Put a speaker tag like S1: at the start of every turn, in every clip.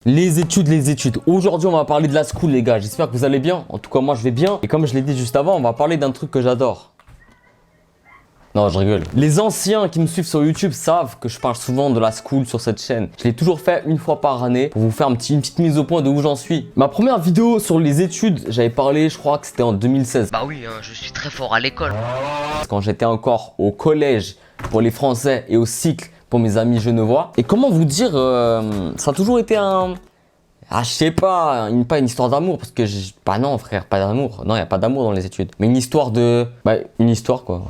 S1: Les études. Aujourd'hui, on va parler de la school, les gars. J'espère que vous allez bien. En tout cas, moi, je vais bien. Et comme je l'ai dit juste avant, on va parler d'un truc que j'adore. Non, je rigole. Les anciens qui me suivent sur YouTube savent que je parle souvent de la school sur cette chaîne. Je l'ai toujours fait une fois par année pour vous faire une petite mise au point de où j'en suis. Ma première vidéo sur les études, j'avais parlé, je crois que c'était en 2016.
S2: Bah oui, je suis très fort à l'école.
S1: Quand j'étais encore au collège pour les Français et au cycle pour mes amis genevois. Et comment vous dire, ça a toujours été un... Ah, je sais pas, pas une histoire d'amour, parce que bah non frère, pas d'amour. Non, il n'y a pas d'amour dans les études. Mais une histoire de... Bah, une histoire quoi.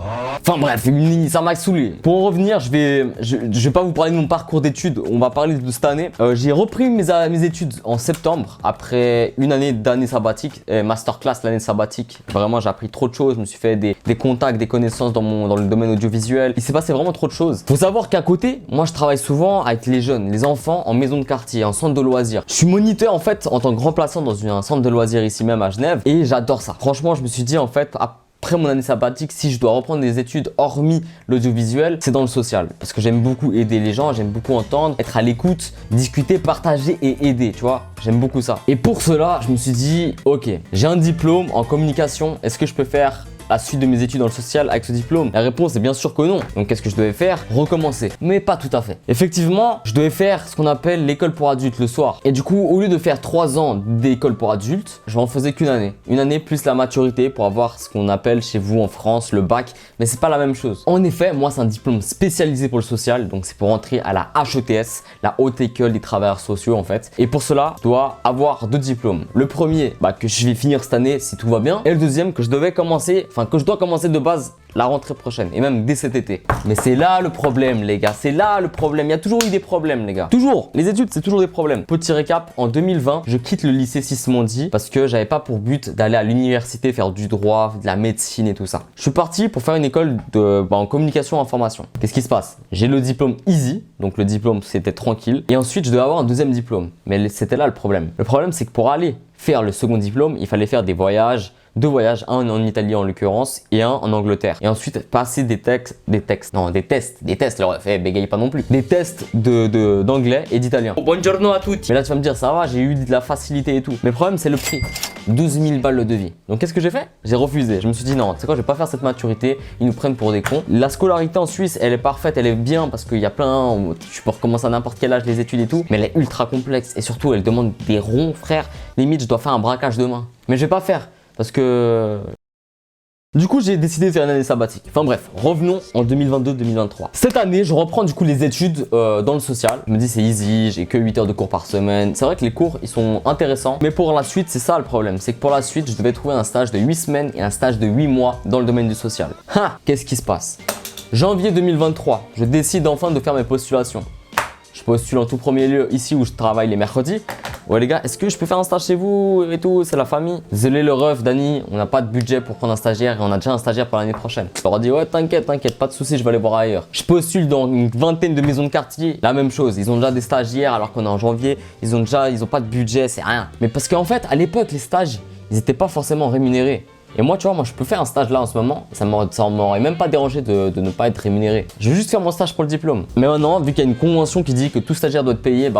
S1: Enfin bref, ça m'a saoulé. Pour en revenir, je vais pas vous parler de mon parcours d'études, on va parler de cette année. J'ai repris mes études en septembre, après une année d'année sabbatique, masterclass l'année sabbatique. Vraiment, j'ai appris trop de choses, je me suis fait des contacts, des connaissances dans le domaine audiovisuel. Il s'est passé vraiment trop de choses. Faut savoir qu'à côté, moi je travaille souvent avec les jeunes, les enfants en maison de quartier, en centre de loisirs. Je suis moniteur en fait en tant que remplaçant dans un centre de loisirs ici même à Genève et j'adore ça. Franchement, je me suis dit en fait, après mon année sabbatique, si je dois reprendre des études hormis l'audiovisuel, c'est dans le social. Parce que j'aime beaucoup aider les gens, j'aime beaucoup entendre, être à l'écoute, discuter, partager et aider, tu vois. J'aime beaucoup ça. Et pour cela, je me suis dit, ok, j'ai un diplôme en communication, est-ce que je peux faire la suite de mes études dans le social avec ce diplôme? La réponse est bien sûr que non. Donc qu'est-ce que je devais faire? Recommencer. Mais pas tout à fait. Effectivement, je devais faire ce qu'on appelle l'école pour adultes le soir. Et du coup, au lieu de faire 3 ans d'école pour adultes, je m'en faisais qu'une année. Une année plus la maturité pour avoir ce qu'on appelle chez vous en France le bac. Mais c'est pas la même chose. En effet, moi c'est un diplôme spécialisé pour le social. Donc c'est pour entrer à la HETS, la Haute École des Travailleurs Sociaux en fait. Et pour cela, je dois avoir 2 diplômes. Le premier, que je vais finir cette année si tout va bien. Et le deuxième que je dois commencer de base la rentrée prochaine et même dès cet été. Mais c'est là le problème les gars, c'est là le problème. Il y a toujours eu des problèmes les gars. Toujours, les études c'est toujours des problèmes. Petit récap, en 2020, je quitte le lycée Sismondi parce que j'avais pas pour but d'aller à l'université faire du droit, de la médecine et tout ça. Je suis parti pour faire une école en communication et information. Qu'est-ce qui se passe? J'ai le diplôme easy, donc le diplôme c'était tranquille. Et ensuite je devais avoir un deuxième diplôme. Mais c'était là le problème. Le problème c'est que pour aller faire le second diplôme, il fallait faire des voyages. 2 voyages, un en Italie en l'occurrence et un en Angleterre. Et ensuite passer des tests, leur fait bégaye pas non plus. Des tests d'anglais et d'italien.
S2: Buongiorno à tutti.
S1: Mais là tu vas me dire ça va, j'ai eu de la facilité et tout. Mais le problème c'est le prix. 12 000 balles le devis. Donc qu'est-ce que j'ai fait? J'ai refusé. Je me suis dit non, tu sais quoi, je vais pas faire cette maturité. Ils nous prennent pour des cons. La scolarité en Suisse, elle est parfaite, elle est bien parce qu'il y a tu peux recommencer à n'importe quel âge les études et tout. Mais elle est ultra complexe et surtout elle demande des ronds, frère. Limite, je dois faire un braquage demain. Mais je vais pas faire. Parce que... Du coup, j'ai décidé de faire une année sabbatique. Enfin bref, revenons en 2022-2023. Cette année, je reprends du coup les études dans le social. Je me dis c'est easy, j'ai que 8 heures de cours par semaine. C'est vrai que les cours, ils sont intéressants. Mais pour la suite, c'est ça le problème. C'est que pour la suite, je devais trouver un stage de 8 semaines et un stage de 8 mois dans le domaine du social. Qu'est-ce qui se passe? Janvier 2023, je décide enfin de faire mes postulations. Je postule en tout premier lieu ici où je travaille les mercredis. Ouais les gars, est-ce que je peux faire un stage chez vous et tout? C'est la famille. Désolé le ref, Dani, on n'a pas de budget pour prendre un stagiaire et on a déjà un stagiaire pour l'année prochaine. Je leur ai dit ouais t'inquiète, pas de soucis, je vais aller voir ailleurs. Je postule dans une vingtaine de maisons de quartier. La même chose, ils ont déjà des stagiaires alors qu'on est en janvier. Ils ont pas de budget, c'est rien. Mais parce qu'en fait, à l'époque, les stages, ils n'étaient pas forcément rémunérés. Et moi, tu vois, je peux faire un stage là en ce moment. Ça m'aurait même pas dérangé de ne pas être rémunéré. Je veux juste faire mon stage pour le diplôme. Mais maintenant, vu qu'il y a une convention qui dit que tout stagiaire doit être payé,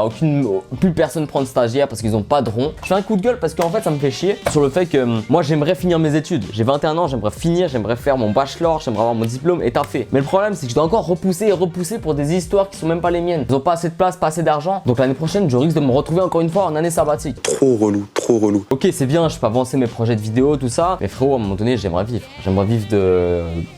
S1: plus personne prend de stagiaire parce qu'ils ont pas de rond. Je fais un coup de gueule parce qu'en fait, ça me fait chier sur le fait que moi, j'aimerais finir mes études. J'ai 21 ans, j'aimerais faire mon bachelor, j'aimerais avoir mon diplôme et fait. Mais le problème, c'est que je dois encore repousser pour des histoires qui sont même pas les miennes. Ils ont pas assez de place, pas assez d'argent. Donc l'année prochaine, je risque de me retrouver encore une fois en année sabbatique.
S3: Trop relou, trop relou.
S1: Ok, c'est bien, je peux avancer mes projets de vidéo, tout ça. Mais frérot, à un moment donné, j'aimerais vivre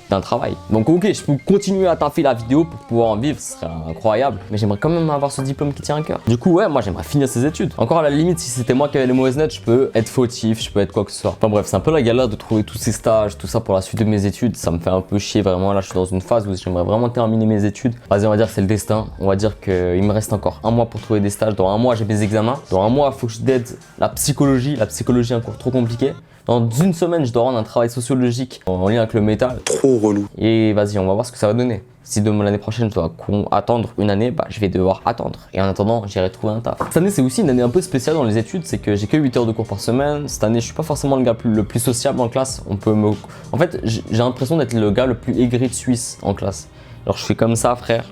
S1: d'un travail. Donc ok, je peux continuer à taffer la vidéo pour pouvoir en vivre, ce serait incroyable. Mais j'aimerais quand même avoir ce diplôme qui tient à cœur. Du coup, ouais, moi j'aimerais finir ces études. Encore à la limite, si c'était moi qui avais les mauvaises notes, je peux être fautif, je peux être quoi que ce soit. Enfin bref, c'est un peu la galère de trouver tous ces stages, tout ça pour la suite de mes études. Ça me fait un peu chier vraiment. Là, je suis dans une phase où j'aimerais vraiment terminer mes études. Vas-y, on va dire que c'est le destin. On va dire qu'il me reste encore un mois pour trouver des stages. Dans un mois, j'ai mes examens. Dans un mois, il faut que je d'aide la psychologie. La psychologie est encore trop compliquée. Dans une semaine, je dois rendre un travail sociologique en lien avec le métal.
S3: Trop relou.
S1: Et vas-y, on va voir ce que ça va donner. Si l'année prochaine, je dois attendre une année, je vais devoir attendre. Et en attendant, j'irai trouver un taf. Cette année, c'est aussi une année un peu spéciale dans les études. C'est que j'ai que 8 heures de cours par semaine. Cette année, je suis pas forcément le gars le plus sociable en classe. En fait, j'ai l'impression d'être le gars le plus aigri de Suisse en classe. Alors, je suis comme ça, frère.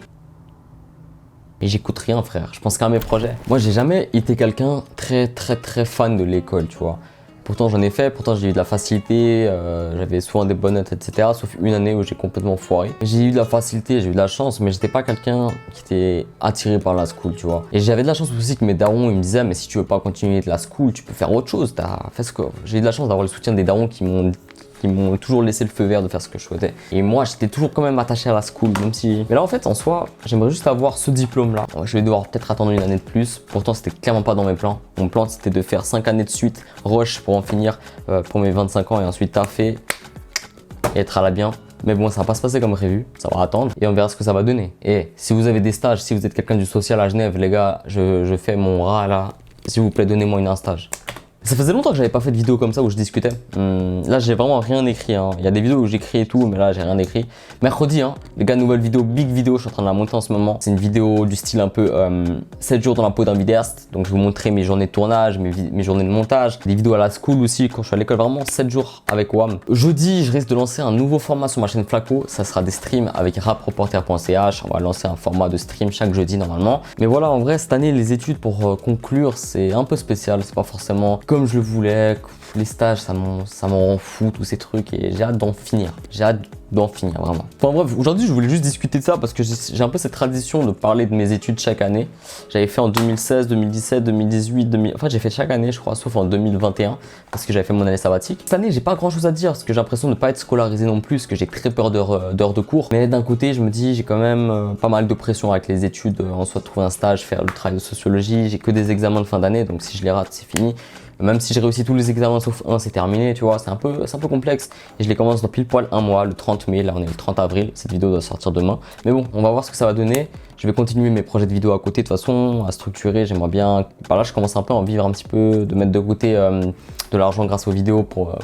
S1: Et j'écoute rien, frère. Je pense qu'à mes projets. Moi, j'ai jamais été quelqu'un très fan de l'école, tu vois. Pourtant, j'en ai fait, pourtant j'ai eu de la facilité, j'avais souvent des bonnes notes, etc. Sauf une année où j'ai complètement foiré. J'ai eu de la facilité, j'ai eu de la chance, mais j'étais pas quelqu'un qui était attiré par la school, tu vois. Et j'avais de la chance aussi que mes darons, ils me disaient, mais si tu veux pas continuer de la school, tu peux faire autre chose, t'as fait ce que... J'ai eu de la chance d'avoir le soutien des darons qui m'ont toujours laissé le feu vert de faire ce que je souhaitais. Et moi, j'étais toujours quand même attaché à la school, même si... Mais là, en fait, en soi, j'aimerais juste avoir ce diplôme-là. Je vais devoir peut-être attendre une année de plus. Pourtant, c'était clairement pas dans mes plans. Mon plan, c'était de faire 5 années de suite, rush pour en finir pour mes 25 ans et ensuite taffer et être à la bien. Mais bon, ça va pas se passer comme prévu, ça va attendre et on verra ce que ça va donner. Et si vous avez des stages, si vous êtes quelqu'un du social à Genève, les gars, je fais mon rat là. S'il vous plaît, donnez-moi un stage. Ça faisait longtemps que j'avais pas fait de vidéo comme ça où je discutais. Là, j'ai vraiment rien écrit. Hein. Il y a des vidéos où j'écris et tout, mais là, j'ai rien écrit. Mercredi, hein, les gars, nouvelle vidéo, big vidéo, je suis en train de la monter en ce moment. C'est une vidéo du style un peu 7 jours dans la peau d'un vidéaste. Donc, je vais vous montrer mes journées de tournage, mes journées de montage. Des vidéos à la school aussi, quand je suis à l'école, vraiment 7 jours avec WAM. Jeudi, je risque de lancer un nouveau format sur ma chaîne Flaco. Ça sera des streams avec rapreporter.ch. On va lancer un format de stream chaque jeudi normalement. Mais voilà, en vrai, cette année, les études pour conclure, c'est un peu spécial. C'est pas forcément comme je le voulais. Les stages, ça m'en rend fou, tous ces trucs, et j'ai hâte d'en finir. J'ai hâte d'en finir, vraiment. Enfin bref, aujourd'hui, je voulais juste discuter de ça parce que j'ai un peu cette tradition de parler de mes études chaque année. J'avais fait en 2016, 2017, 2018, En fait, j'ai fait chaque année, je crois, sauf en 2021 parce que j'avais fait mon année sabbatique. Cette année, j'ai pas grand chose à dire parce que j'ai l'impression de ne pas être scolarisé non plus, parce que j'ai très peur d'heures de cours. Mais d'un côté, je me dis, j'ai quand même pas mal de pression avec les études, en soit de trouver un stage, faire le travail de sociologie. J'ai que des examens de fin d'année, donc si je les rate, c'est fini. Même si j'ai réussi tous les examens sauf un, c'est terminé, tu vois, c'est un peu complexe. Et je les commence dans pile poil un mois, le 30 mai, là on est le 30 avril, cette vidéo doit sortir demain. Mais bon, on va voir ce que ça va donner. Je vais continuer mes projets de vidéo à côté de toute façon, à structurer, j'aimerais bien... Par là, je commence un peu à en vivre un petit peu, de mettre de côté de l'argent grâce aux vidéos pour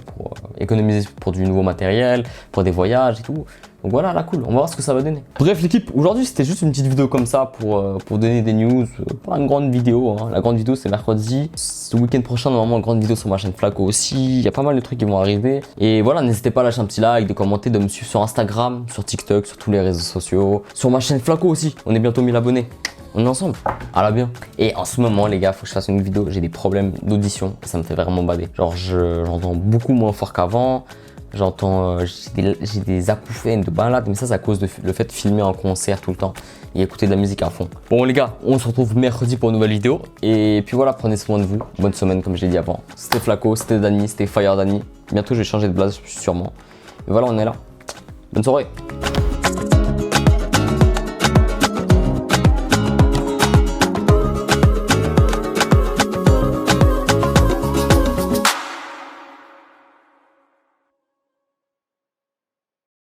S1: économiser pour du nouveau matériel, pour des voyages et tout. Donc voilà, là cool, on va voir ce que ça va donner. Bref l'équipe, aujourd'hui c'était juste une petite vidéo comme ça pour donner des news, pas une grande vidéo, hein. La grande vidéo c'est mercredi, ce week-end prochain normalement une grande vidéo sur ma chaîne Flaco aussi, il y a pas mal de trucs qui vont arriver. Et voilà, n'hésitez pas à lâcher un petit like, de commenter, de me suivre sur Instagram, sur TikTok, sur tous les réseaux sociaux, sur ma chaîne Flaco aussi, on est bientôt 1000 abonnés. On est ensemble, à la bien. Et en ce moment les gars, faut que je fasse une vidéo, j'ai des problèmes d'audition et ça me fait vraiment bader. Genre j'entends beaucoup moins fort qu'avant. J'entends, j'ai des acouphènes de balade, mais ça c'est à cause de le fait de filmer en concert tout le temps et écouter de la musique à fond. Bon les gars, on se retrouve mercredi pour une nouvelle vidéo. Et puis voilà, prenez soin de vous. Bonne semaine comme je l'ai dit avant. C'était Flaco, c'était Dany, c'était Fire Dany. Bientôt je vais changer de blase sûrement. Et voilà, on est là. Bonne soirée.